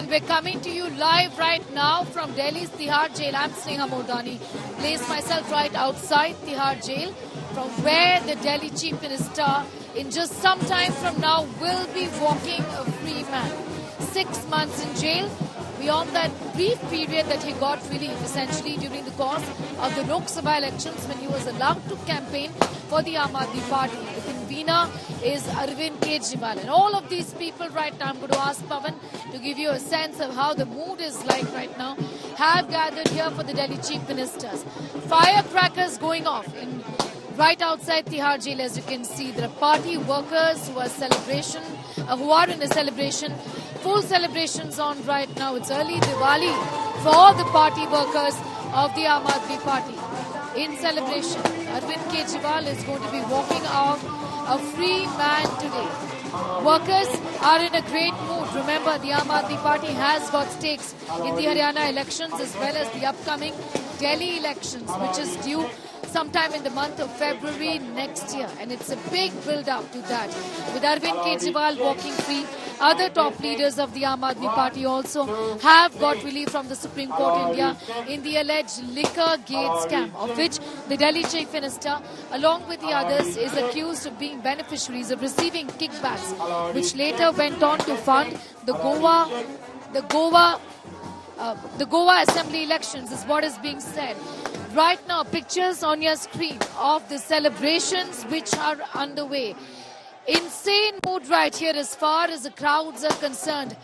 And we're coming to you live right now from Delhi's Tihar Jail. I'm Sneha Mordani. Place myself right outside Tihar Jail, from where the Delhi Chief Minister, in just some time from now, will be walking a free man. 6 months in jail. Beyond that brief period that he got relief, essentially during the course of the Lok Sabha elections, when he was allowed to campaign for the Aam Aadmi Party. The convener is Arvind Kejriwal. And all of these people right now, I'm going to ask Pawan to give you a sense of how the mood is like right now, have gathered here for the Delhi Chief Ministers. Firecrackers going off right outside Tihar Jail, as you can see. There are party workers who are in a celebration. Full celebrations on right now. It's early Diwali for all the party workers of the Aam Aadmi Party. In celebration, Arvind Kejriwal is going to be walking out a free man today. Workers are in a great mood. Remember, the Aam Aadmi Party has got stakes in the Haryana elections as well as the upcoming Delhi elections, which is due sometime in the month of February next year. And it's a big build-up to that. With Arvind Kejriwal walking free, other top leaders of the Aam Aadmi Party also have got relief from the Supreme Court India in the alleged liquor gate scam, of which the Delhi Chief Minister, along with the others, is accused of being beneficiaries of receiving kickbacks, which later went on to fund the Goa Assembly elections, is what is being said. Right now, pictures on your screen of the celebrations which are underway. Insane mood right here as far as the crowds are concerned.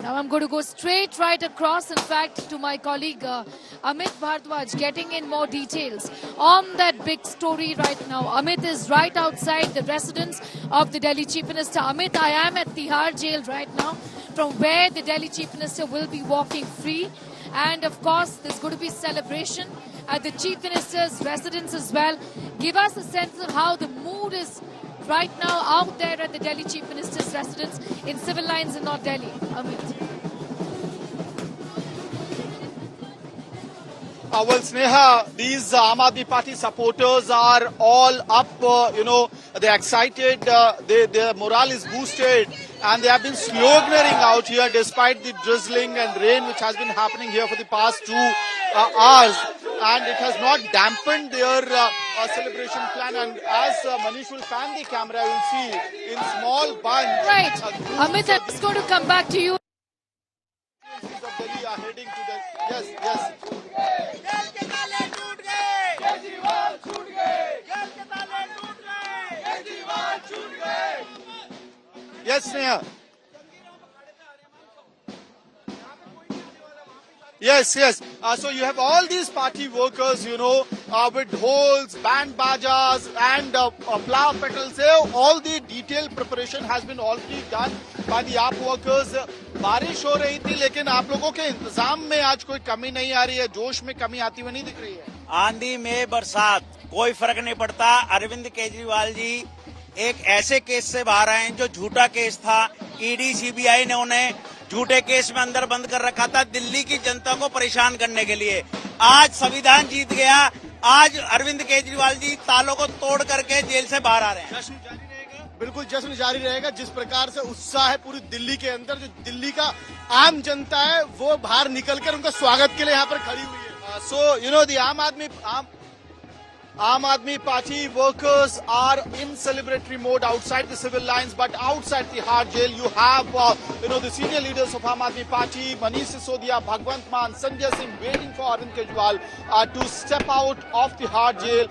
Now I'm going to go straight right across, in fact, to my colleague Amit Bhardwaj, getting in more details on that big story right now. Amit is right outside the residence of the Delhi Chief Minister. Amit, I am at Tihar Jail right now, from where the Delhi Chief Minister will be walking free. And of course, there's going to be celebration at the Chief Minister's residence as well. Give us a sense of how the mood is right now out there at the Delhi Chief Minister's residence in Civil Lines in North Delhi. Amit. Well, Sneha, these Aam Aadmi Party supporters are all up, they're excited, their morale is boosted, and they have been sloganeering out here despite the drizzling and rain which has been happening here for the past 2 hours, and it has not dampened their celebration plan. And as Manish will pan the camera, you'll see in small bunch. Right. Amit, I'm just going to come back to you. Of Delhi are heading to the... Yes. Yes, Sneha. Yes. So you have all these party workers, with holes, band bajas and flower petals. All the detailed preparation has been already done by the AAP workers. बारिश हो रही थी, लेकिन आप लोगों के इंतजाम में आज कोई कमी नहीं आ रही है, जोश में कमी आती हुई नहीं दिख रही है। आंधी में बरसात कोई फर्क नहीं पड़ता। अरविंद केजरीवाल जी एक ऐसे केस से बाहर आए जो झूठा केस था। ईडी सीबीआई ने उन्हें झूठे केस में अंदर बंद कर रखा था, दिल्ली की जनता को परेशान करने के लिए। आज संविधान जीत गया। आज अरविंद केजरीवाल जी तालों को तोड़ करके जेल से बाहर आ रहे हैं। बिल्कुल जश्न जारी रहेगा। जिस प्रकार से उत्साह है पूरी दिल्ली के अंदर, जो दिल्ली का आम जनता है वो बाहर निकलकर उनका स्वागत के लिए यहाँ पर खड़ी हुई है। So, the Aam Aadmi Party workers are in celebratory mode outside the civil lines, but outside Tihar Jail you have, the senior leaders of Aam Aadmi Party, Manish Sisodia, Bhagwant Mann, Sanjay Singh, waiting for Arvind Kejriwal to step out of Tihar Jail